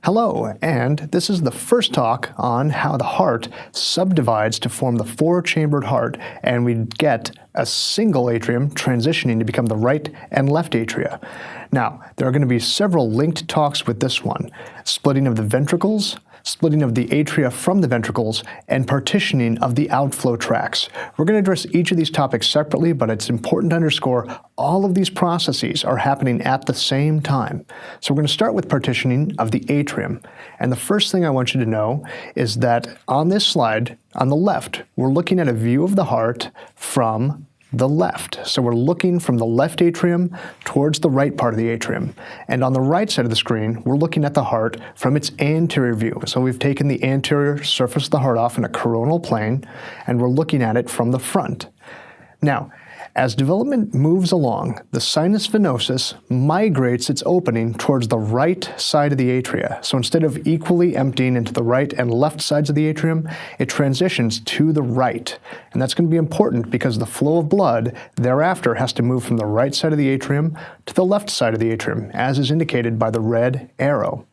Hello, and this is the first talk on how the heart subdivides to form the four-chambered heart, and we get a single atrium transitioning to become the right and left atria. Now, there are going to be several linked talks with this one: splitting of the ventricles, splitting of the atria from the ventricles, and partitioning of the outflow tracts. We're going to address each of these topics separately, but it's important to underscore all of these processes are happening at the same time. So we're going to start with partitioning of the atrium. And the first thing I want you to know is that on this slide, on the left, we're looking at a view of the heart from the left. So we're looking from the left atrium towards the right part of the atrium. And on the right side of the screen, we're looking at the heart from its anterior view. So we've taken the anterior surface of the heart off in a coronal plane, and we're looking at it from the front. Now, as development moves along, the sinus venosus migrates its opening towards the right side of the atria. So instead of equally emptying into the right and left sides of the atrium, it transitions to the right. And that's going to be important because the flow of blood thereafter has to move from the right side of the atrium to the left side of the atrium, as is indicated by the red arrow.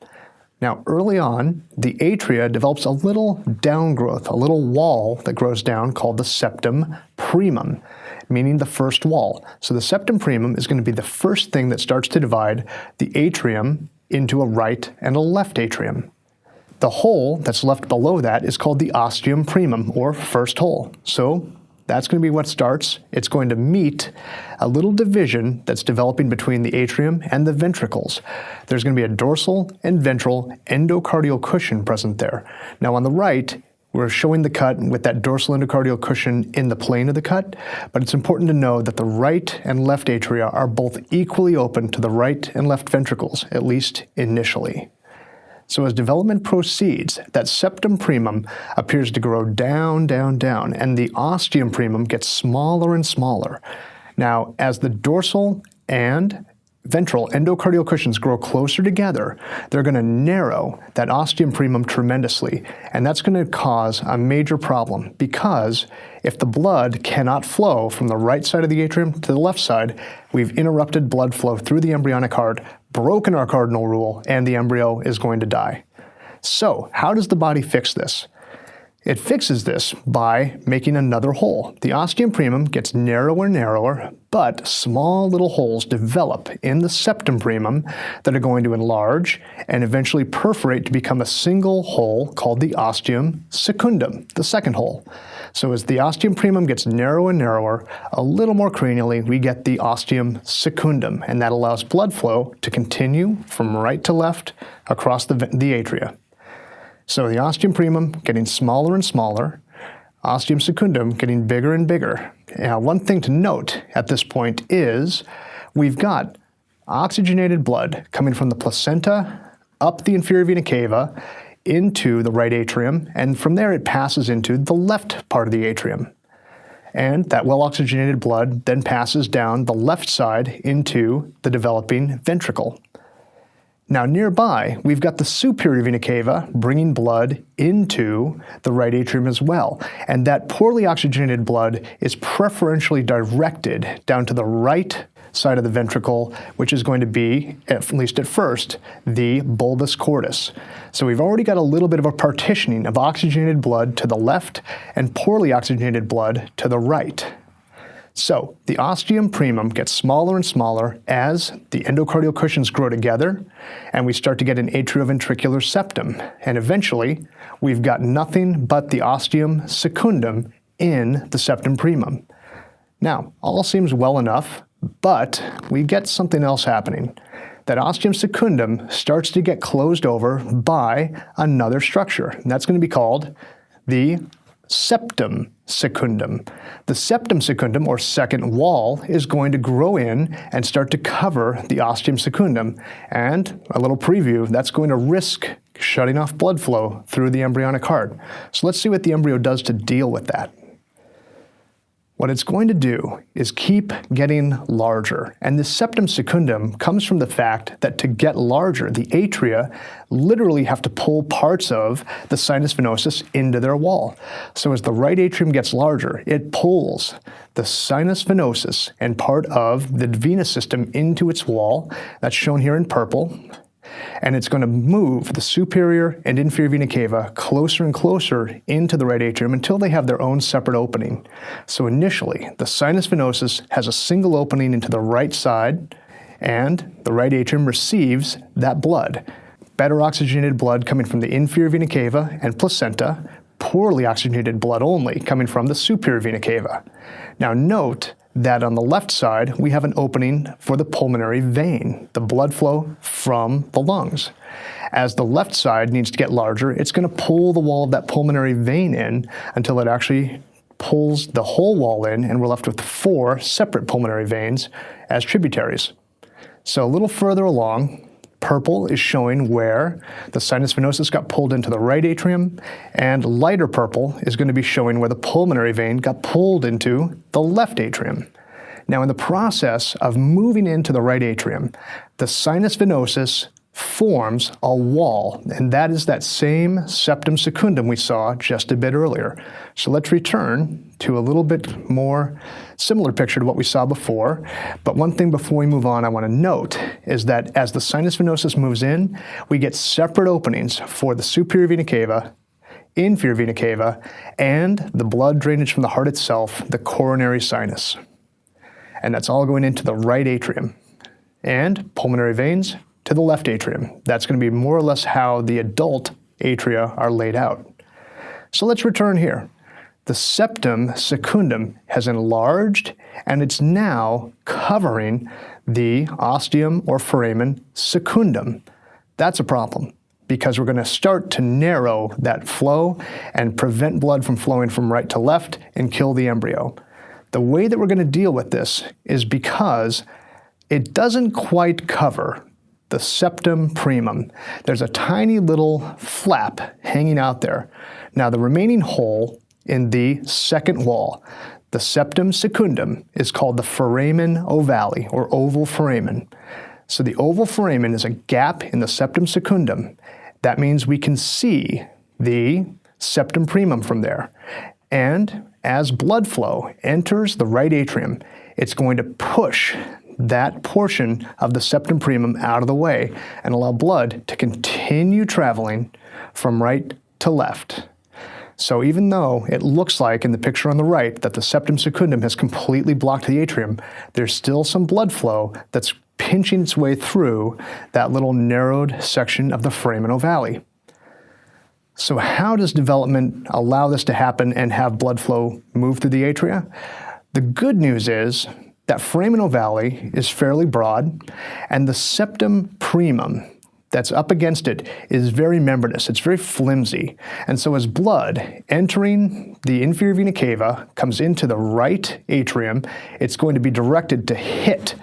Now, early on, the atria develops a little downgrowth, a little wall that grows down called the septum primum, meaning the first wall. So the septum primum is going to be the first thing that starts to divide the atrium into a right and a left atrium. The hole that's left below that is called the ostium primum, or first hole. So that's going to be what starts. It's going to meet a little division that's developing between the atrium and the ventricles. There's going to be a dorsal and ventral endocardial cushion present there. Now on the right, we're showing the cut with that dorsal endocardial cushion in the plane of the cut, but it's important to know that the right and left atria are both equally open to the right and left ventricles, at least initially. So as development proceeds, that septum primum appears to grow down, down, down, and the ostium primum gets smaller and smaller. Now, as the dorsal and ventral endocardial cushions grow closer together, they're going to narrow that ostium primum tremendously, and that's going to cause a major problem, because if the blood cannot flow from the right side of the atrium to the left side, we've interrupted blood flow through the embryonic heart, broken our cardinal rule, and the embryo is going to die. So, how does the body fix this? It fixes this by making another hole. The ostium primum gets narrower and narrower, but small little holes develop in the septum primum that are going to enlarge and eventually perforate to become a single hole called the ostium secundum, the second hole. So as the ostium primum gets narrower and narrower, a little more cranially, we get the ostium secundum, and that allows blood flow to continue from right to left across the atria. So the ostium primum getting smaller and smaller, ostium secundum getting bigger and bigger. Now, one thing to note at this point is we've got oxygenated blood coming from the placenta up the inferior vena cava into the right atrium, and from there it passes into the left part of the atrium. And that well-oxygenated blood then passes down the left side into the developing ventricle. Now nearby, we've got the superior vena cava bringing blood into the right atrium as well, and that poorly oxygenated blood is preferentially directed down to the right side of the ventricle, which is going to be, at least at first, the bulbus cordis. So we've already got a little bit of a partitioning of oxygenated blood to the left and poorly oxygenated blood to the right. So the ostium primum gets smaller and smaller as the endocardial cushions grow together, and we start to get an atrioventricular septum. And eventually, we've got nothing but the ostium secundum in the septum primum. Now, all seems well enough, but we get something else happening. That ostium secundum starts to get closed over by another structure, and that's going to be called the septum secundum. The septum secundum, or second wall, is going to grow in and start to cover the ostium secundum. And a little preview, that's going to risk shutting off blood flow through the embryonic heart. So let's see what the embryo does to deal with that. What it's going to do is keep getting larger, and the septum secundum comes from the fact that to get larger, the atria literally have to pull parts of the sinus venosus into their wall. So as the right atrium gets larger, it pulls the sinus venosus and part of the venous system into its wall. That's shown here in purple. And it's going to move the superior and inferior vena cava closer and closer into the right atrium until they have their own separate opening. So initially, the sinus venosus has a single opening into the right side, and the right atrium receives that blood. Better oxygenated blood coming from the inferior vena cava and placenta, poorly oxygenated blood only coming from the superior vena cava. Now note that on the left side, we have an opening for the pulmonary vein, the blood flow from the lungs. As the left side needs to get larger, it's going to pull the wall of that pulmonary vein in until it actually pulls the whole wall in, and we're left with 4 separate pulmonary veins as tributaries. So a little further along, purple is showing where the sinus venosus got pulled into the right atrium, and lighter purple is going to be showing where the pulmonary vein got pulled into the left atrium. Now, in the process of moving into the right atrium, the sinus venosus forms a wall, and that is that same septum secundum we saw just a bit earlier. So let's return to a little bit more similar picture to what we saw before. But one thing before we move on I want to note is that as the sinus venosus moves in, we get separate openings for the superior vena cava, inferior vena cava, and the blood drainage from the heart itself, the coronary sinus. And that's all going into the right atrium. And pulmonary veins to the left atrium. That's going to be more or less how the adult atria are laid out. So let's return here. The septum secundum has enlarged, and it's now covering the ostium or foramen secundum. That's a problem, because we're going to start to narrow that flow and prevent blood from flowing from right to left and kill the embryo. The way that we're going to deal with this is because it doesn't quite cover the septum primum. There's a tiny little flap hanging out there. Now, the remaining hole in the second wall, the septum secundum, is called the foramen ovale, or oval foramen. So the oval foramen is a gap in the septum secundum. That means we can see the septum primum from there. And as blood flow enters the right atrium, it's going to push that portion of the septum primum out of the way and allow blood to continue traveling from right to left. So even though it looks like in the picture on the right that the septum secundum has completely blocked the atrium, there's still some blood flow that's pinching its way through that little narrowed section of the foramen ovale. So how does development allow this to happen and have blood flow move through the atria? The good news is that foramen ovale is fairly broad, and the septum primum that's up against it is very membranous. It's very flimsy. And so as blood entering the inferior vena cava comes into the right atrium, it's going to be directed to hit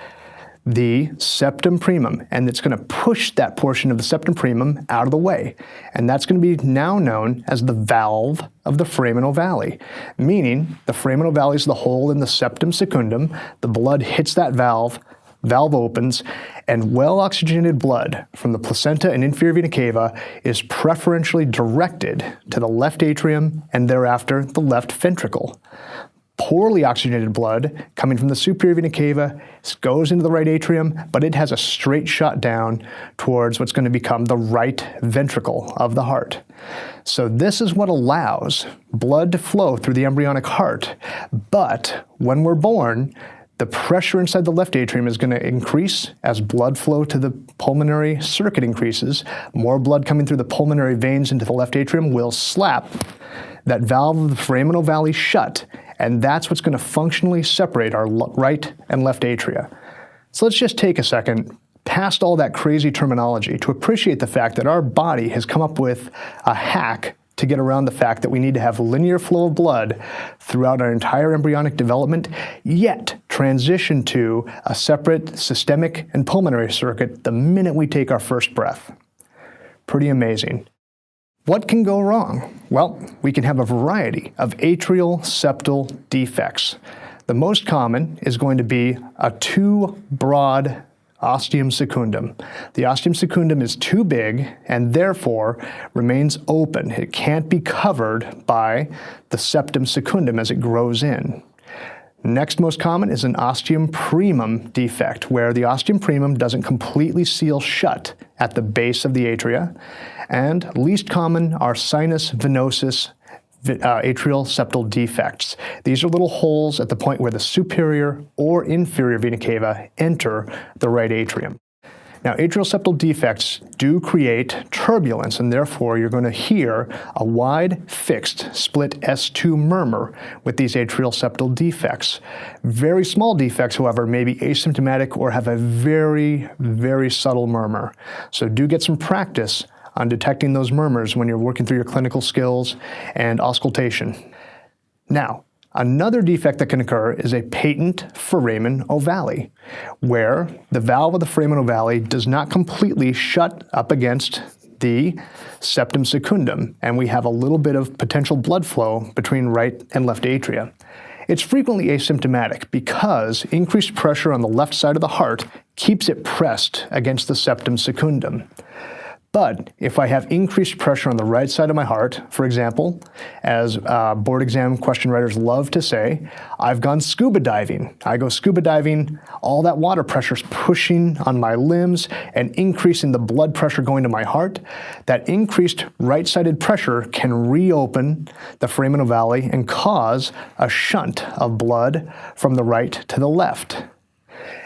the septum primum, and it's going to push that portion of the septum primum out of the way. And that's going to be now known as the valve of the foramen ovale, meaning the foramen ovale is the hole in the septum secundum. The blood hits that valve opens, and well-oxygenated blood from the placenta and inferior vena cava is preferentially directed to the left atrium and thereafter the left ventricle. Poorly oxygenated blood coming from the superior vena cava goes into the right atrium, but it has a straight shot down towards what's going to become the right ventricle of the heart. So this is what allows blood to flow through the embryonic heart. But when we're born, the pressure inside the left atrium is going to increase as blood flow to the pulmonary circuit increases. More blood coming through the pulmonary veins into the left atrium will slap that valve of the foramen ovale shut, and that's what's going to functionally separate our right and left atria. So let's just take a second, past all that crazy terminology, to appreciate the fact that our body has come up with a hack to get around the fact that we need to have linear flow of blood throughout our entire embryonic development, yet transition to a separate systemic and pulmonary circuit the minute we take our first breath. Pretty amazing. What can go wrong? Well, we can have a variety of atrial septal defects. The most common is going to be a too broad ostium secundum. The ostium secundum is too big and therefore remains open. It can't be covered by the septum secundum as it grows in. Next most common is an ostium primum defect, where the ostium primum doesn't completely seal shut at the base of the atria. And least common are sinus venosus atrial septal defects. These are little holes at the point where the superior or inferior vena cava enter the right atrium. Now, atrial septal defects do create turbulence, and therefore you're going to hear a wide, fixed, split S2 murmur with these atrial septal defects. Very small defects, however, may be asymptomatic or have a very, very subtle murmur. So do get some practice on detecting those murmurs when you're working through your clinical skills and auscultation. Now, another defect that can occur is a patent foramen ovale, where the valve of the foramen ovale does not completely shut up against the septum secundum, and we have a little bit of potential blood flow between right and left atria. It's frequently asymptomatic because increased pressure on the left side of the heart keeps it pressed against the septum secundum. But if I have increased pressure on the right side of my heart, for example, as board exam question writers love to say, I've gone scuba diving. I go scuba diving, all that water pressure is pushing on my limbs and increasing the blood pressure going to my heart. That increased right-sided pressure can reopen the foramen ovale and cause a shunt of blood from the right to the left.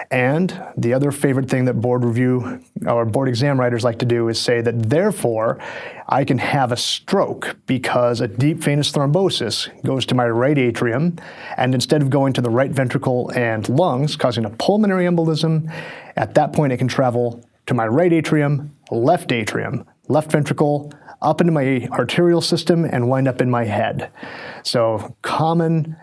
And the other favorite thing that board review or board exam writers like to do is say that therefore I can have a stroke because a deep venous thrombosis goes to my right atrium, and instead of going to the right ventricle and lungs, causing a pulmonary embolism, at that point it can travel to my right atrium, left ventricle, up into my arterial system and wind up in my head. So common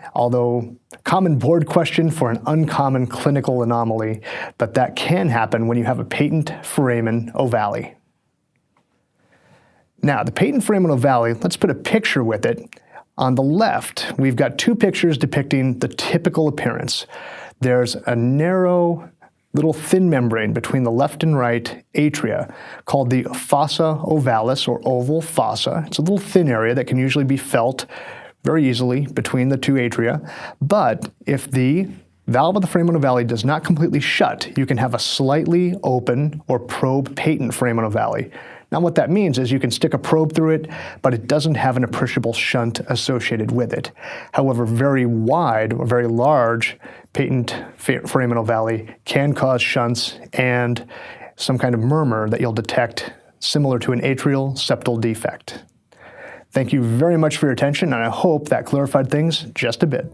board question for an uncommon clinical anomaly, but that can happen when you have a patent foramen ovale. Now, the patent foramen ovale, let's put a picture with it. On the left, we've got two pictures depicting the typical appearance. There's a narrow little thin membrane between the left and right atria called the fossa ovalis, or oval fossa. It's a little thin area that can usually be felt very easily between the two atria. But if the valve of the foramen ovale does not completely shut, you can have a slightly open or probe patent foramen ovale. Now what that means is you can stick a probe through it, but it doesn't have an appreciable shunt associated with it. However, very wide or very large patent foramen ovale can cause shunts and some kind of murmur that you'll detect similar to an atrial septal defect. Thank you very much for your attention, and I hope that clarified things just a bit.